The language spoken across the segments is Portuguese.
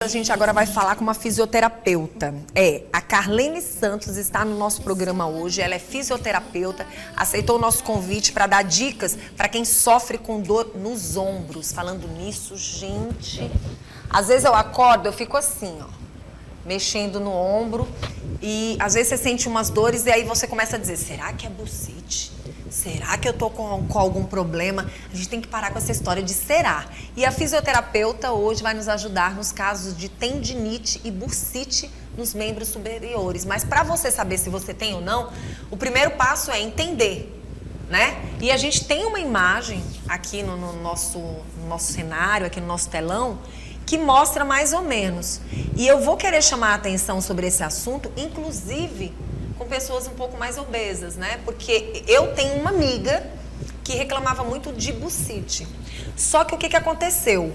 A gente agora vai falar com uma fisioterapeuta. A Carlene Santos está no nosso programa hoje. Ela é fisioterapeuta, aceitou o nosso convite para dar dicas para quem sofre com dor nos ombros. Falando nisso, gente, às vezes eu acordo, eu fico assim, ó, mexendo no ombro e às vezes você sente umas dores e aí você começa a dizer, será que é bursite? Será que eu tô com algum problema? A gente tem que parar com essa história de será. E a fisioterapeuta hoje vai nos ajudar nos casos de tendinite e bursite nos membros superiores. Mas para você saber se você tem ou não, o primeiro passo é entender, né? E a gente tem uma imagem aqui no nosso cenário, aqui no nosso telão, que mostra mais ou menos. E eu vou querer chamar a atenção sobre esse assunto, inclusive com pessoas um pouco mais obesas, né? Porque eu tenho uma amiga que reclamava muito de bursite. Só que o que aconteceu?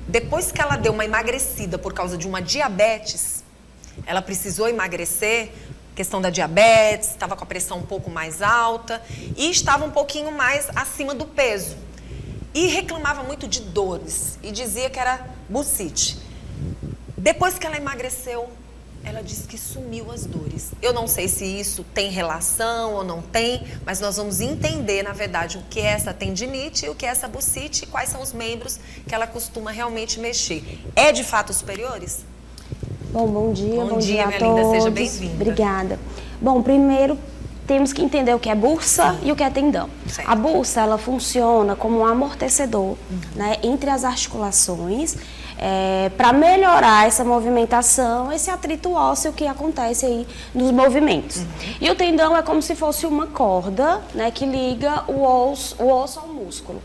Depois que ela deu uma emagrecida por causa de uma diabetes, ela precisou emagrecer, questão da diabetes, estava com a pressão um pouco mais alta e estava um pouquinho mais acima do peso. E reclamava muito de dores e dizia que era bursite. Depois que ela emagreceu, ela disse que sumiu as dores. Eu não sei se isso tem relação ou não tem, mas nós vamos entender, na verdade, o que é essa tendinite, o que é essa bursite e quais são os membros que ela costuma realmente mexer. É de fato superiores? Bom dia. Bom dia, minha linda. Seja bem-vinda. Obrigada. Bom, primeiro temos que entender o que é bursa e o que é tendão. Certo. A bursa, ela funciona como um amortecedor, né, entre as articulações, para melhorar essa movimentação, esse atrito ósseo que acontece aí nos movimentos. E o tendão é como se fosse uma corda, né, que liga o osso ao músculo.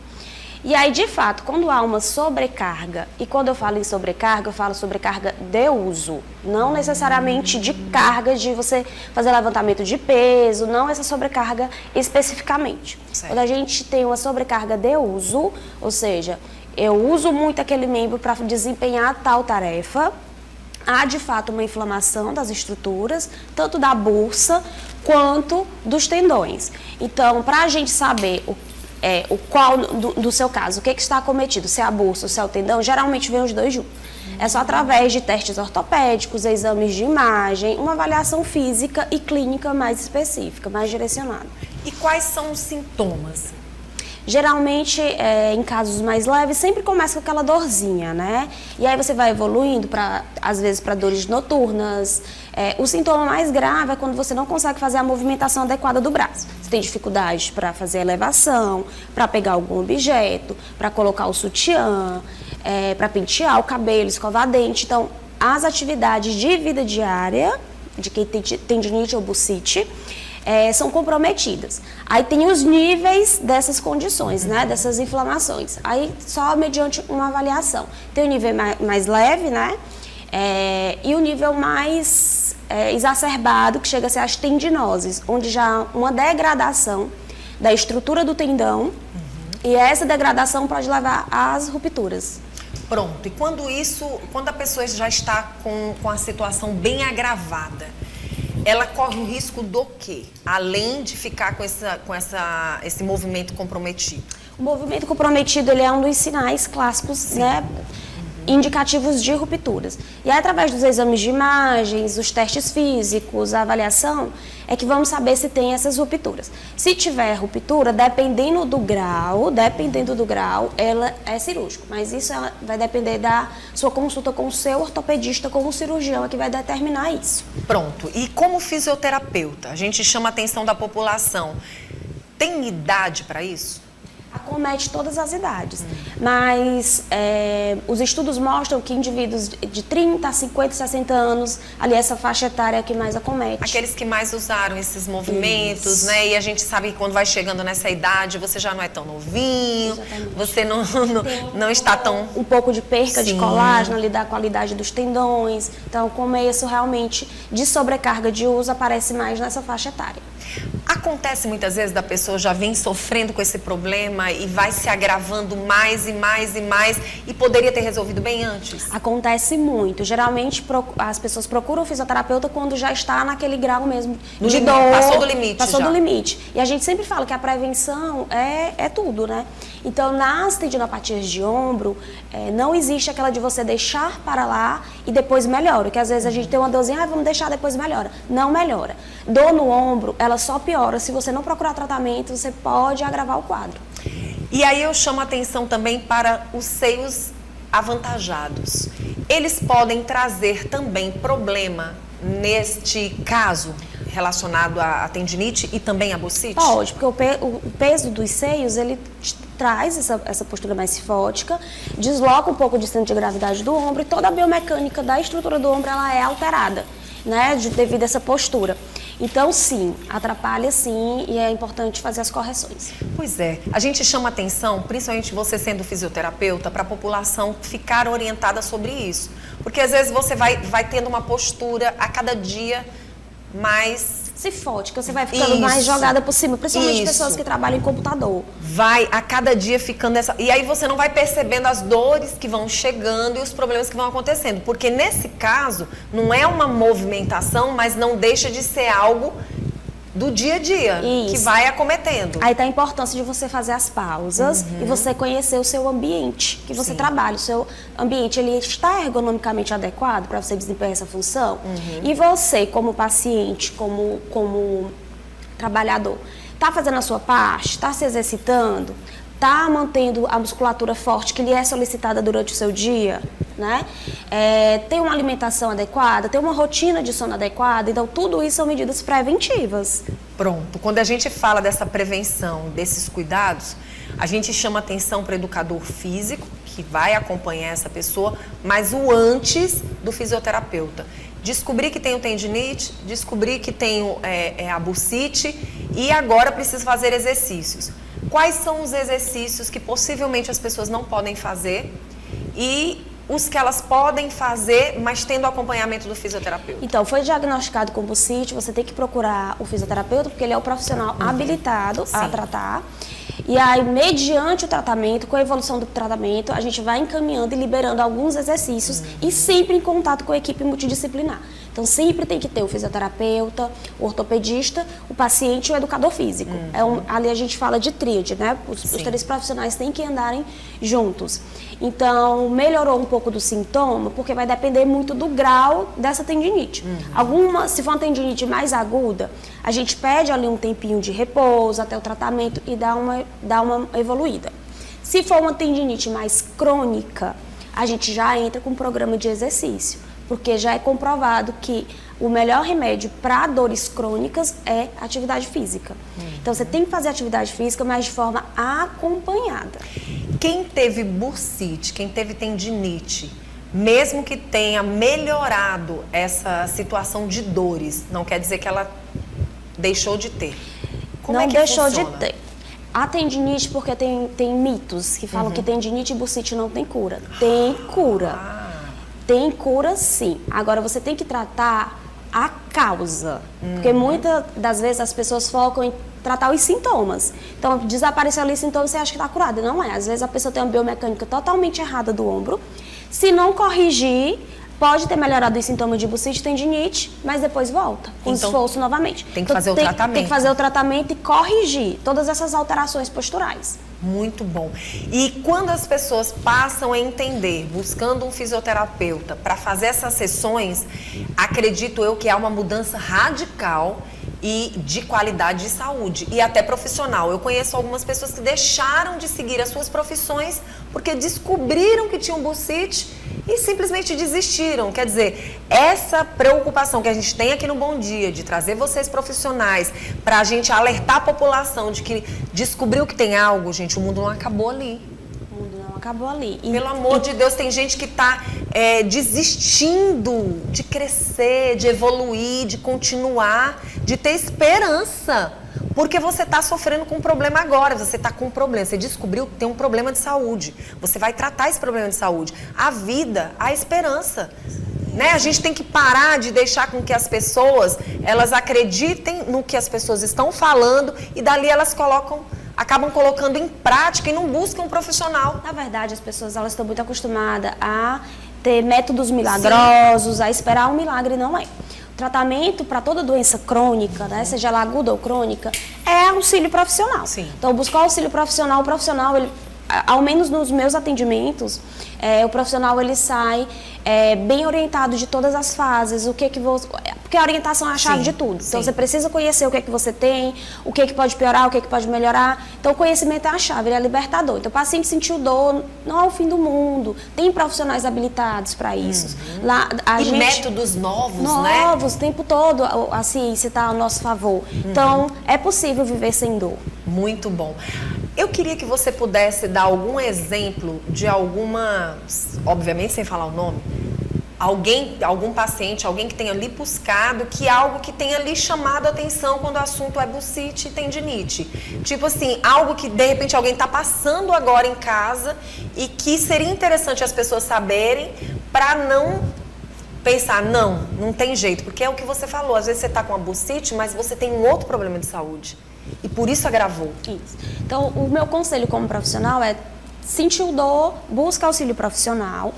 E aí, de fato, quando há uma sobrecarga, e quando eu falo em sobrecarga, eu falo sobrecarga de uso, não necessariamente de carga, de você fazer levantamento de peso, não essa sobrecarga especificamente. Certo. Quando a gente tem uma sobrecarga de uso, ou seja, eu uso muito aquele membro para desempenhar tal tarefa, há de fato uma inflamação das estruturas, tanto da bursa quanto dos tendões. Então, para a gente saber qual do seu caso, o que está acometido, se é a bursa ou se é o tendão, geralmente vem os dois juntos. É só através de testes ortopédicos, exames de imagem, uma avaliação física e clínica mais específica, mais direcionada. E quais são os sintomas? Geralmente, em casos mais leves, sempre começa com aquela dorzinha, né? E aí você vai evoluindo, às vezes, para dores noturnas. O sintoma mais grave é quando você não consegue fazer a movimentação adequada do braço. Você tem dificuldade para fazer elevação, para pegar algum objeto, para colocar o sutiã, para pentear o cabelo, escovar dente. Então, as atividades de vida diária, de quem tem tendinite ou bursite, são comprometidas. Aí tem os níveis dessas condições, né, dessas inflamações. Aí só mediante uma avaliação. Tem o nível mais leve, né, e o nível mais exacerbado, que chega a ser as tendinoses, onde já há uma degradação da estrutura do tendão, e essa degradação pode levar às rupturas. Pronto. E quando a pessoa já está com a situação bem agravada, ela corre o risco do quê? Além de ficar com esse movimento comprometido. O movimento comprometido, ele é um dos sinais clássicos, né, indicativos de rupturas. E aí, através dos exames de imagens, os testes físicos, a avaliação, é que vamos saber se tem essas rupturas. Se tiver ruptura, dependendo do grau, ela é cirúrgico. Mas isso vai depender da sua consulta com o seu ortopedista, com o cirurgião, é que vai determinar isso. Pronto. E como fisioterapeuta, a gente chama a atenção da população. Tem idade para isso? Acomete todas as idades, mas os estudos mostram que indivíduos de 30, 50, 60 anos, ali essa faixa etária é que mais acomete. Aqueles que mais usaram esses movimentos, né? E a gente sabe que quando vai chegando nessa idade, você já não é tão novinho, exatamente, você não está tão... Um pouco de perca de colágeno ali da qualidade dos tendões, então o começo realmente de sobrecarga de uso aparece mais nessa faixa etária. Acontece muitas vezes da pessoa já vem sofrendo com esse problema e vai se agravando mais e mais e mais e poderia ter resolvido bem antes? Acontece muito. Geralmente as pessoas procuram o fisioterapeuta quando já está naquele grau mesmo de dor. Passou do limite. Passou já. do limite. E a gente sempre fala que a prevenção é tudo, né? Então, nas tendinopatias de ombro, não existe aquela de você deixar para lá e depois melhora. Porque às vezes a gente tem uma dorzinha, vamos deixar, depois melhora. Não melhora. Dor no ombro, ela só piora. Se você não procurar tratamento, você pode agravar o quadro. E aí eu chamo a atenção também para os seios avantajados. Eles podem trazer também problema neste caso relacionado à tendinite e também à bursite? Pode, porque o peso dos seios, ele traz essa postura mais cifótica, desloca um pouco o centro de gravidade do ombro e toda a biomecânica da estrutura do ombro ela é alterada, né, devido a essa postura. Então, sim, atrapalha sim e é importante fazer as correções. Pois é, a gente chama atenção, principalmente você sendo fisioterapeuta, para a população ficar orientada sobre isso. Porque às vezes você vai tendo uma postura a cada dia mais cifótica, você vai ficando mais jogada por cima, principalmente pessoas que trabalham em computador. Vai a cada dia ficando essa... E aí você não vai percebendo as dores que vão chegando e os problemas que vão acontecendo. Porque nesse caso, não é uma movimentação, mas não deixa de ser algo do dia a dia, que vai acometendo. Aí tá a importância de você fazer as pausas e você conhecer o seu ambiente que você trabalha. O seu ambiente, ele está ergonomicamente adequado para você desempenhar essa função? E você, como paciente, como trabalhador, tá fazendo a sua parte? Tá se exercitando? Tá mantendo a musculatura forte que lhe é solicitada durante o seu dia? Né? Tem uma alimentação adequada, tem uma rotina de sono adequada, então tudo isso são medidas preventivas. Pronto, quando a gente fala dessa prevenção, desses cuidados, a gente chama atenção para o educador físico, que vai acompanhar essa pessoa, mas o antes do fisioterapeuta. Descobri que tenho tendinite, descobri que tenho a bursite e agora preciso fazer exercícios. Quais são os exercícios que possivelmente as pessoas não podem fazer e os que elas podem fazer, mas tendo o acompanhamento do fisioterapeuta? Então, foi diagnosticado com bursite, você tem que procurar o fisioterapeuta, porque ele é o profissional habilitado a tratar. E aí, mediante o tratamento, com a evolução do tratamento, a gente vai encaminhando e liberando alguns exercícios e sempre em contato com a equipe multidisciplinar. Então, sempre tem que ter o fisioterapeuta, o ortopedista, o paciente e o educador físico. Ali a gente fala de tríade, né? Os três profissionais têm que andarem juntos. Então, melhorou um pouco do sintoma, porque vai depender muito do grau dessa tendinite. Se for uma tendinite mais aguda, a gente pede ali um tempinho de repouso até o tratamento e dá uma evoluída. Se for uma tendinite mais crônica, a gente já entra com um programa de exercício, porque já é comprovado que o melhor remédio para dores crônicas é atividade física. Então, você tem que fazer atividade física, mas de forma acompanhada. Quem teve bursite, quem teve tendinite, mesmo que tenha melhorado essa situação de dores, não quer dizer que ela deixou de ter. Como é que deixou funciona? de ter. A tendinite, porque tem mitos que falam que tendinite e bursite não tem cura. Tem cura. Tem cura, sim. Agora, você tem que tratar a causa. Porque muitas das vezes as pessoas focam em tratar os sintomas. Então, desapareceu ali os sintomas, você acha que está curado. Não é. Às vezes a pessoa tem uma biomecânica totalmente errada do ombro. Se não corrigir, pode ter melhorado os sintomas de bursite e tendinite, mas depois volta com esforço novamente. Tem que fazer o tratamento. Tem que fazer o tratamento e corrigir todas essas alterações posturais. Muito bom. E quando as pessoas passam a entender, buscando um fisioterapeuta para fazer essas sessões, acredito eu que há uma mudança radical e de qualidade de saúde e até profissional. Eu conheço algumas pessoas que deixaram de seguir as suas profissões porque descobriram que tinham bursite e simplesmente desistiram. Quer dizer, essa preocupação que a gente tem aqui no Bom Dia, de trazer vocês profissionais, para a gente alertar a população de que descobriu que tem algo, gente, o mundo não acabou ali. O mundo não acabou ali. Pelo amor de Deus, tem gente que está desistindo de crescer, de evoluir, de continuar, de ter esperança. Porque você está sofrendo com um problema agora, você está com um problema, você descobriu que tem um problema de saúde. Você vai tratar esse problema de saúde. A vida, a esperança. né? A gente tem que parar de deixar com que as pessoas, elas acreditem no que as pessoas estão falando e dali elas acabam colocando em prática e não buscam um profissional. Na verdade, as pessoas elas estão muito acostumadas a ter métodos milagrosos, a esperar um milagre, não é. O tratamento para toda doença crônica, né, seja ela aguda ou crônica, é auxílio profissional. Sim. Então, buscar auxílio profissional, o profissional, ele, ao menos nos meus atendimentos, o profissional ele sai bem orientado de todas as fases, porque a orientação é a chave de tudo. Então, você precisa conhecer o que é que você tem, o que é que pode piorar, o que é que pode melhorar. Então, o conhecimento é a chave, ele é libertador. Então, o paciente sentiu dor, não é o fim do mundo. Tem profissionais habilitados para isso. Lá, métodos novos, né? Novos, o tempo todo a ciência está ao nosso favor. Então, é possível viver sem dor. Muito bom. Eu queria que você pudesse dar algum exemplo de alguma, obviamente sem falar o nome, algum paciente, alguém que tenha lhe buscado, que algo que tenha lhe chamado a atenção quando o assunto é bursite e tendinite. Tipo assim, algo que de repente alguém está passando agora em casa e que seria interessante as pessoas saberem para não pensar, não tem jeito, porque é o que você falou, às vezes você está com a bursite, mas você tem um outro problema de saúde. E por isso agravou. Isso. Então, o meu conselho como profissional é: sentiu dor, busca auxílio profissional.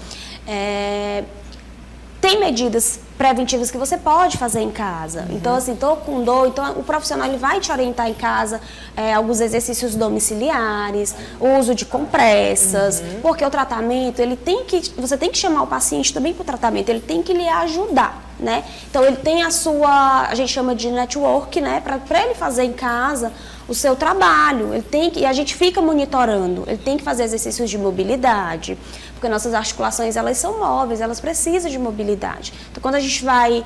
Tem medidas preventivas que você pode fazer em casa. Então, assim, tô com dor, então o profissional ele vai te orientar em casa, alguns exercícios domiciliares, o uso de compressas, porque o tratamento, você tem que chamar o paciente também para o tratamento, ele tem que lhe ajudar, né? Então, ele tem a gente chama de network, né? Para ele fazer em casa o seu trabalho, e a gente fica monitorando, ele tem que fazer exercícios de mobilidade, porque nossas articulações, elas são móveis, elas precisam de mobilidade. Então, quando a gente vai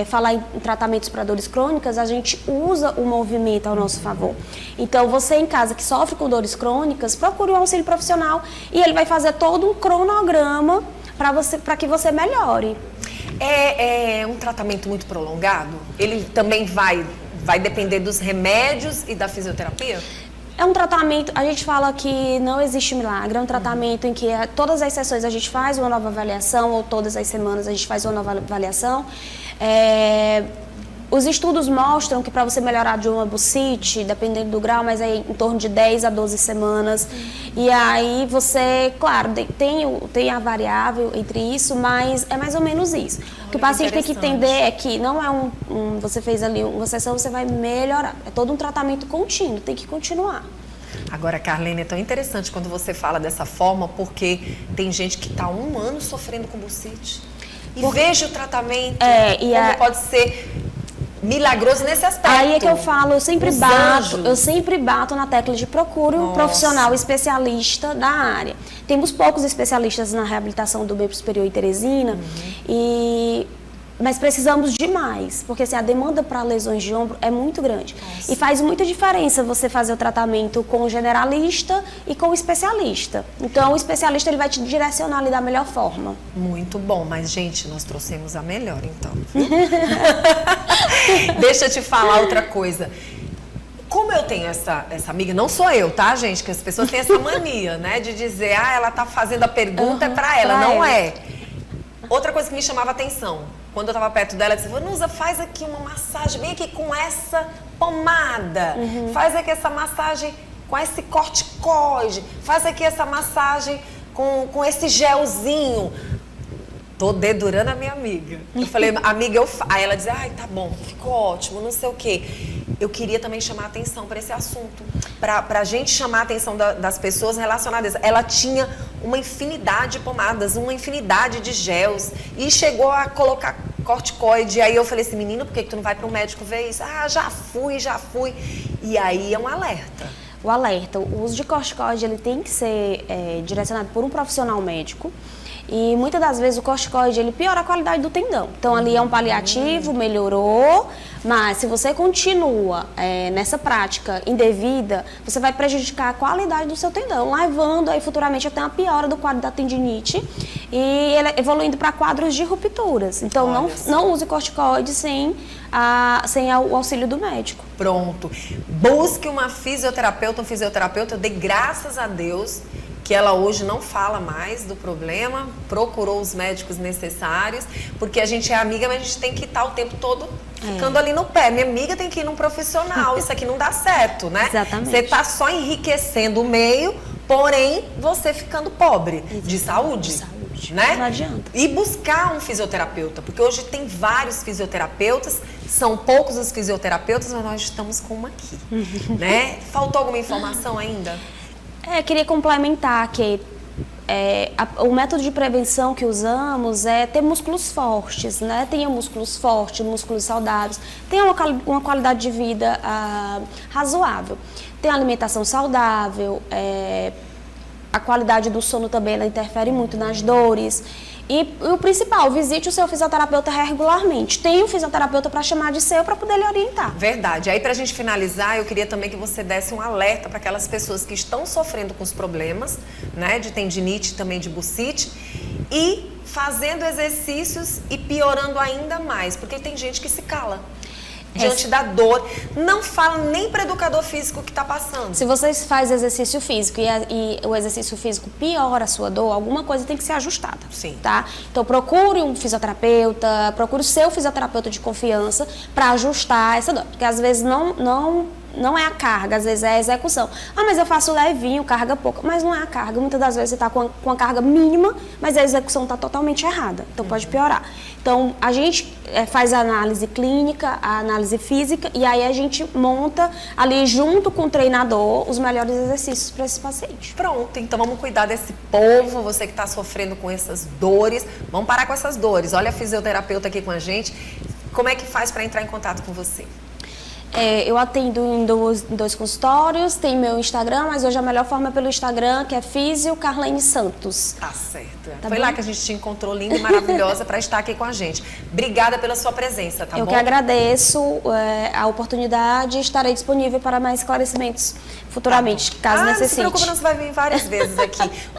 falar em tratamentos para dores crônicas, a gente usa o movimento ao nosso favor. Então, você em casa que sofre com dores crônicas, procure um auxílio profissional e ele vai fazer todo um cronograma para que você melhore. É um tratamento muito prolongado? Ele também vai depender dos remédios e da fisioterapia? É um tratamento, a gente fala que não existe milagre, é um tratamento em que todas as sessões a gente faz uma nova avaliação, ou todas as semanas a gente faz uma nova avaliação. Os estudos mostram que para você melhorar de uma bursite, dependendo do grau, mas é em torno de 10 a 12 semanas. E aí você, claro, tem a variável entre isso, mas é mais ou menos isso. O que o paciente tem que entender é que não é você fez ali uma sessão, você vai melhorar. É todo um tratamento contínuo, tem que continuar. Agora, Carlene, é tão interessante quando você fala dessa forma, porque tem gente que está 1 ano sofrendo com bursite. E veja o tratamento, como pode ser milagroso nesse aspecto. Aí é que eu falo, eu sempre bato na tecla de procure um profissional especialista da área. Temos poucos especialistas na reabilitação do membro superior em Teresina, mas precisamos de mais, porque assim, a demanda para lesões de ombro é muito grande. Nossa. E faz muita diferença você fazer o tratamento com o generalista e com o especialista. Então, o especialista ele vai te direcionar ali da melhor forma. Muito bom, mas gente, nós trouxemos a melhor então. Deixa eu te falar outra coisa. Como eu tenho essa amiga, não sou eu, tá, gente? Que as pessoas têm essa mania, né? De dizer, ela tá fazendo a pergunta, é pra ela. Não é. Outra coisa que me chamava atenção, quando eu tava perto dela, ela disse, Vanusa, faz aqui uma massagem, vem aqui com essa pomada. Faz aqui essa massagem com esse corticoide. Faz aqui essa massagem com esse gelzinho. Tô dedurando a minha amiga. Eu falei, amiga, Aí ela dizia, ai, tá bom, ficou ótimo, não sei o quê. Eu queria também chamar a atenção para esse assunto. Pra gente chamar a atenção das pessoas relacionadas. Ela tinha uma infinidade de pomadas, uma infinidade de gels. E chegou a colocar corticoide. Aí eu falei assim, menina, por que tu não vai para um médico ver isso? Ah, já fui. E aí é um alerta. O alerta, o uso de corticoide, ele tem que ser direcionado por um profissional médico. E muitas das vezes o corticoide ele piora a qualidade do tendão. Então ali é um paliativo, melhorou, mas se você continua nessa prática indevida, você vai prejudicar a qualidade do seu tendão, levando aí futuramente até uma piora do quadro da tendinite e evoluindo para quadros de rupturas. Então não use corticoide sem o auxílio do médico. Pronto. Busque uma fisioterapeuta, um fisioterapeuta. Eu dei graças a Deus que ela hoje não fala mais do problema, procurou os médicos necessários, porque a gente é amiga, mas a gente tem que estar o tempo todo ficando ali no pé. Minha amiga tem que ir num profissional, isso aqui não dá certo, né? Exatamente. Você tá só enriquecendo o meio, porém você ficando pobre de saúde. De saúde. Né? Não adianta. E buscar um fisioterapeuta, porque hoje tem vários fisioterapeutas, são poucos os fisioterapeutas, mas nós estamos com uma aqui, né? Faltou alguma informação ainda? Queria complementar que o método de prevenção que usamos é ter músculos fortes, né? Tenha músculos fortes, músculos saudáveis, tenha uma qualidade de vida razoável. Tem alimentação saudável, a qualidade do sono também ela interfere muito nas dores. E o principal, visite o seu fisioterapeuta regularmente. Tem um fisioterapeuta para chamar de seu para poder lhe orientar. Verdade. Aí, para a gente finalizar, eu queria também que você desse um alerta para aquelas pessoas que estão sofrendo com os problemas, né, de tendinite, também de bursite, e fazendo exercícios e piorando ainda mais, porque tem gente que se cala diante da dor, não fala nem para o educador físico que está passando. Se você faz exercício físico e o exercício físico piora a sua dor, alguma coisa tem que ser ajustada. Sim. Tá? Então procure um fisioterapeuta, procure o seu fisioterapeuta de confiança para ajustar essa dor. Porque às vezes não é a carga, às vezes é a execução. Ah, mas eu faço levinho, carga pouco. Mas não é a carga. Muitas das vezes você está com a carga mínima, mas a execução está totalmente errada. Então pode piorar. Então a gente faz a análise clínica, a análise física, e aí a gente monta ali junto com o treinador os melhores exercícios para esse paciente. Pronto, então vamos cuidar desse povo, você que está sofrendo com essas dores. Vamos parar com essas dores. Olha a fisioterapeuta aqui com a gente. Como é que faz para entrar em contato com você? Eu atendo em dois consultórios, tem meu Instagram, mas hoje a melhor forma é pelo Instagram, que é Físio Carlene Santos. Tá certo. Tá Foi bom? lá que a gente te encontrou, linda e maravilhosa, para estar aqui com a gente. Obrigada pela sua presença, tá bom? Eu que agradeço a oportunidade e estarei disponível para mais esclarecimentos futuramente, caso necessite. Não se preocupe, não, você vai vir várias vezes aqui.